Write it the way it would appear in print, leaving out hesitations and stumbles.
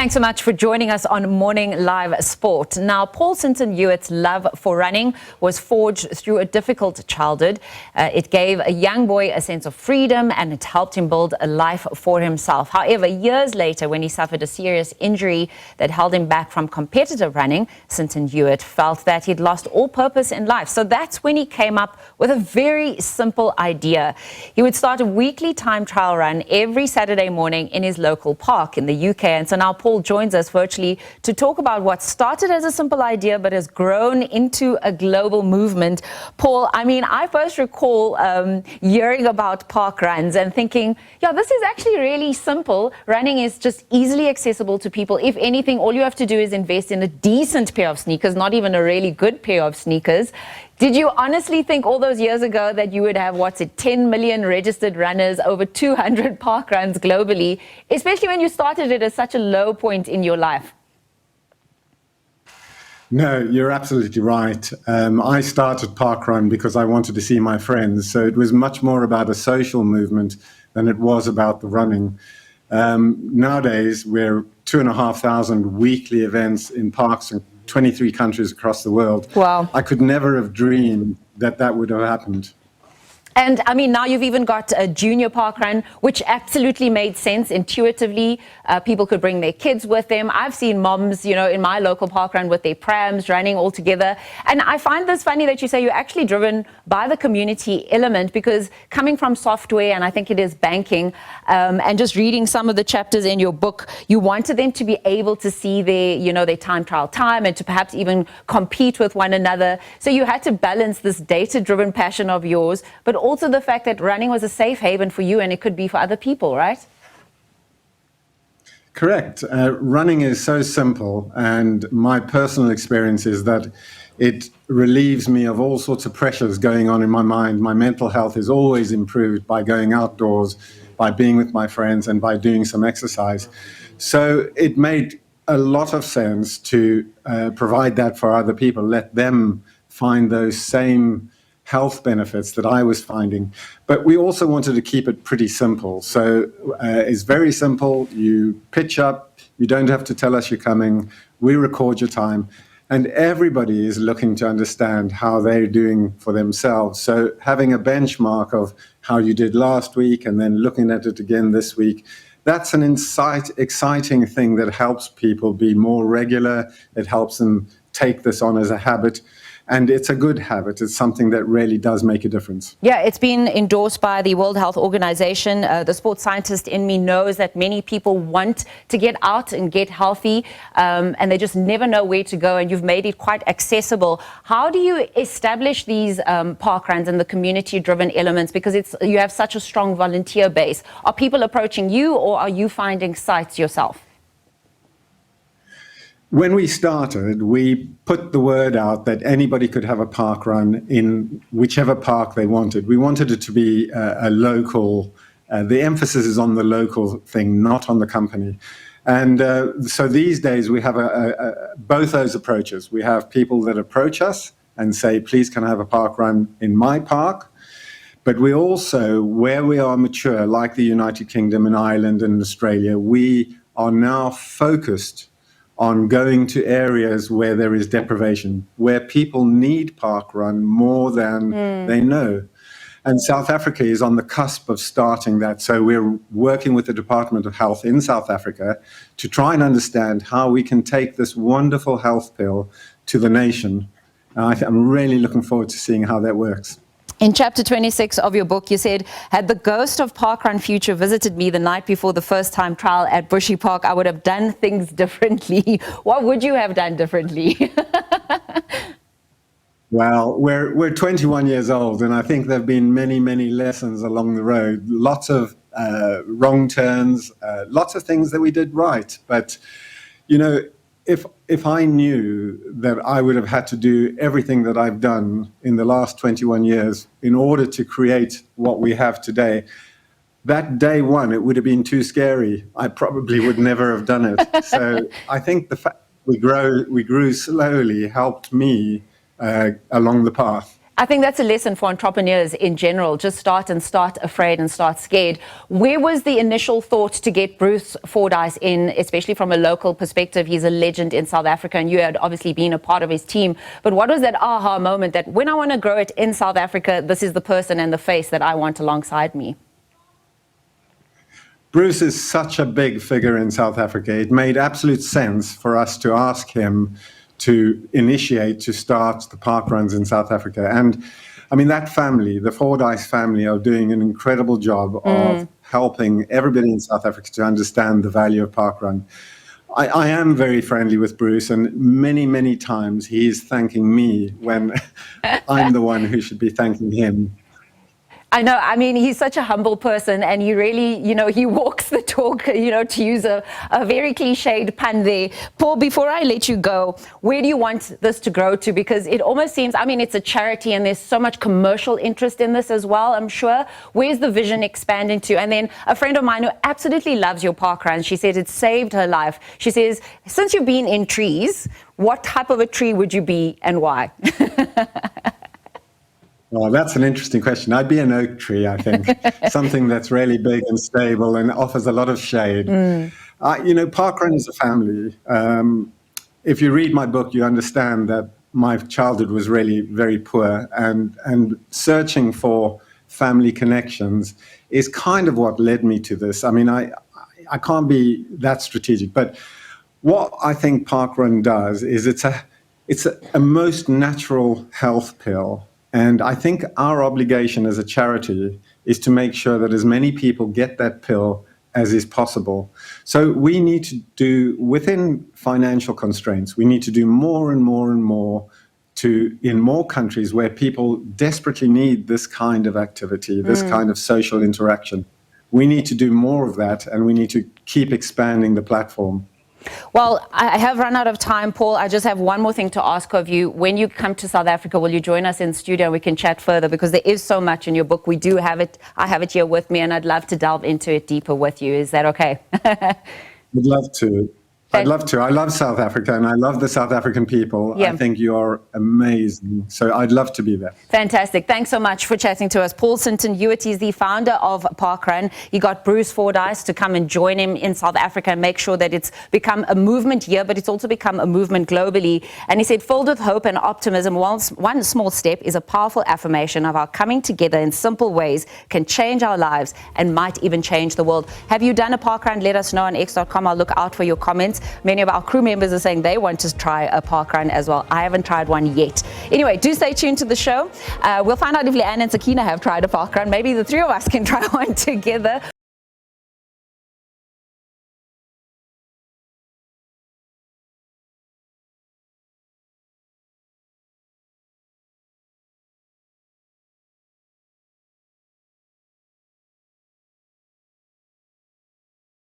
Thanks so much for joining us on Morning Live Sport. Now, Paul Sinton-Hewitt's love for running was forged through a difficult childhood. It gave a young boy a sense of freedom and it helped him build a life for himself. However, years later, when he suffered a serious injury that held him back from competitive running, Sinton-Hewitt felt that he'd lost all purpose in life. So that's when he came up with a very simple idea. He would start a weekly time trial run every Saturday morning in his local park in the UK. And so now Paul joins us virtually to talk about what started as a simple idea but has grown into a global movement. Paul, I first recall hearing about park runs and thinking, yeah, this is actually really simple. Running is just easily accessible to people. If anything, all you have to do is invest in a decent pair of sneakers, not even a really good pair of sneakers. Did you honestly think all those years ago that you would have, 10 million registered runners, over 200 park runs globally, especially when you started it at such a low point in your life? No, you're absolutely right. I started parkrun because I wanted to see my friends. So it was much more about a social movement than it was about the running. Nowadays, we're 2,500 weekly events in parks in 23 countries across the world. Wow. I could never have dreamed that that would have happened. And now you've even got a junior park run, which absolutely made sense intuitively. People could bring their kids with them. I've seen moms, in my local park run with their prams running all together. And I find this funny that you say you're actually driven by the community element, because coming from software, and I think it is banking, and just reading some of the chapters in your book, you wanted them to be able to see their time trial time and to perhaps even compete with one another. So you had to balance this data-driven passion of yours, but also the fact that running was a safe haven for you and it could be for other people, right? Correct. Running is so simple, and my personal experience is that it relieves me of all sorts of pressures going on in my mind. My mental health is always improved by going outdoors, by being with my friends, and by doing some exercise. So it made a lot of sense to provide that for other people, let them find those same health benefits that I was finding. But we also wanted to keep it pretty simple. So it's very simple. You pitch up, you don't have to tell us you're coming, we record your time, and everybody is looking to understand how they're doing for themselves. So having a benchmark of how you did last week and then looking at it again this week, that's an exciting thing that helps people be more regular. It helps them take this on as a habit. And it's a good habit. It's something that really does make a difference. Yeah, it's been endorsed by the World Health Organization. The sports scientist in me knows that many people want to get out and get healthy, and they just never know where to go, and you've made it quite accessible. How do you establish these park runs and the community-driven elements? Because you have such a strong volunteer base. Are people approaching you, or are you finding sites yourself? When we started, we put the word out that anybody could have a park run in whichever park they wanted. We wanted it to be a local, the emphasis is on the local thing, not on the company. And so these days we have both those approaches. We have people that approach us and say, please can I have a park run in my park? But we also, where we are mature, like the United Kingdom and Ireland and Australia, we are now focused on going to areas where there is deprivation, where people need parkrun more than they know. And South Africa is on the cusp of starting that. So we're working with the Department of Health in South Africa to try and understand how we can take this wonderful health pill to the nation. I'm really looking forward to seeing how that works. In chapter 26 of your book, you said, had the ghost of Parkrun Future visited me the night before the first time trial at Bushy Park, I would have done things differently. What would you have done differently? Well, we're 21 years old, and I think there have been many, many lessons along the road. Lots of wrong turns, lots of things that we did right. But, if I knew that I would have had to do everything that I've done in the last 21 years in order to create what we have today, that day one, it would have been too scary. I probably would never have done it. So I think the fact we grew slowly helped me along the path. I think that's a lesson for entrepreneurs in general. Just start and start afraid and start scared. Where was the initial thought to get Bruce Fordyce in, especially from a local perspective? He's a legend in South Africa, and you had obviously been a part of his team. But what was that aha moment that when I want to grow it in South Africa, this is the person and the face that I want alongside me? Bruce is such a big figure in South Africa. It made absolute sense for us to ask him to initiate, to start the park runs in South Africa. And I mean, that family, the Fordyce family, are doing an incredible job of helping everybody in South Africa to understand the value of park run. I am very friendly with Bruce, and many, many times he's thanking me when I'm the one who should be thanking him. I know. I mean, he's such a humble person, and he really, he walks the talk, to use a very cliched pun there. Paul, before I let you go, where do you want this to grow to? Because it almost seems, I mean, it's a charity and there's so much commercial interest in this as well, I'm sure. Where's the vision expanding to? And then a friend of mine who absolutely loves your park run, she said it saved her life. She says, since you've been in trees, what type of a tree would you be and why? Well, that's an interesting question. I'd be an oak tree, I think, something that's really big and stable and offers a lot of shade. Parkrun is a family. If you read my book, you understand that my childhood was really very poor, and searching for family connections is kind of what led me to this. I mean, I can't be that strategic, but what I think Parkrun does is it's a most natural health pill. And I think our obligation as a charity is to make sure that as many people get that pill as is possible. So we need to do, within financial constraints, we need to do more and more and more in more countries where people desperately need this kind of activity, this kind of social interaction. We need to do more of that, and we need to keep expanding the platform. Well, I have run out of time, Paul. I just have one more thing to ask of you. When you come to South Africa, will you join us in studio and we can chat further? Because there is so much in your book. We do have it. I have it here with me, and I'd love to delve into it deeper with you. Is that okay? I'd love to. I'd love to. I love South Africa, and I love the South African people. Yeah. I think you are amazing. So I'd love to be there. Fantastic. Thanks so much for chatting to us. Paul Sinton-Hewitt is the founder of Parkrun. He got Bruce Fordyce to come and join him in South Africa and make sure that it's become a movement here, but it's also become a movement globally. And he said, filled with hope and optimism, one small step is a powerful affirmation of how coming together in simple ways can change our lives and might even change the world. Have you done a Parkrun? Let us know on x.com. I'll look out for your comments. Many of our crew members are saying they want to try a park run as well. I haven't tried one yet. Anyway, do stay tuned to the show. We'll find out if Leanne and Sakina have tried a park run. Maybe the three of us can try one together.